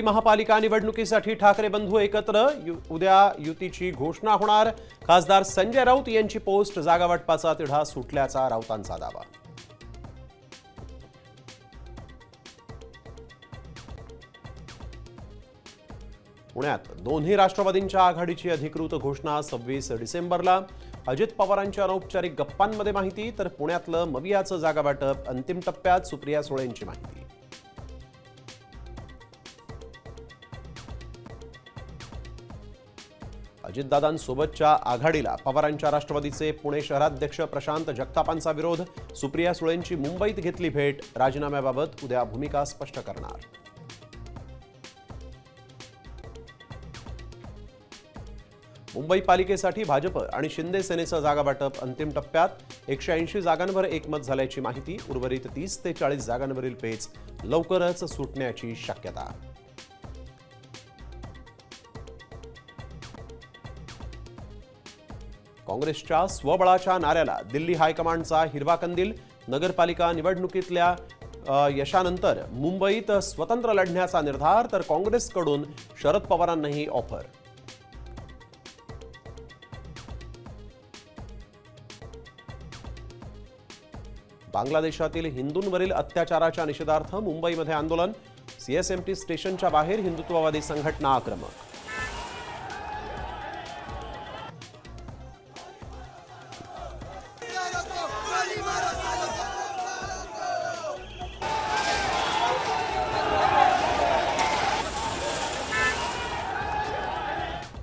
मुंबई महापालिका निवडणुकीसाठी ठाकरे बंधू एकत्र, उद्या युतीची घोषणा होणार। खासदार संजय राऊत यांची पोस्ट, जागा वाटपाचा तिढा सुटल्याचा राऊतांचा दावा। पुण्यात दोन्ही राष्ट्रवादींच्या आघाडीची अधिकृत घोषणा 26 डिसेंबरला। अजित पवारांच्या अनौपचारिक गप्पांमध्ये माहिती, तर पुण्यातलं मवियाचं जागा वाटप अंतिम टप्प्यात, सुप्रिया सुळेंची माहिती। अजितदादांसोबतच्या आघाडीला पवारांच्या राष्ट्रवादीचे पुणे शहराध्यक्ष प्रशांत जगतापांचा विरोध, सुप्रिया सुळेंची मुंबईत घेतली भेट, राजीनाम्याबाबत उद्या भूमिका स्पष्ट करणार। मुंबई पालिकेसाठी भाजप आणि शिंदे सेनेचं जागा वाटप अंतिम टप्प्यात, 180 जागांवर एकमत झाल्याची माहिती। उर्वरित 30 ते 40 जागांवरील पेच लवकरच सुटण्याची शक्यता। काँग्रेसच्या स्वबळाच्या नाऱ्याला दिल्ली हायकमांडचा हिरवा कंदील। नगरपालिका निवडणुकीतल्या यशानंतर मुंबईत स्वतंत्र लढण्याचा निर्धार, तर काँग्रेसकडून शरद पवारांनाही ऑफर। बांगलादेशातील हिंदूंवरील अत्याचाराच्या निषेधार्थ मुंबईमध्ये आंदोलन, सीएसएमटी स्टेशनच्या बाहेर हिंदुत्ववादी संघटना आक्रमक।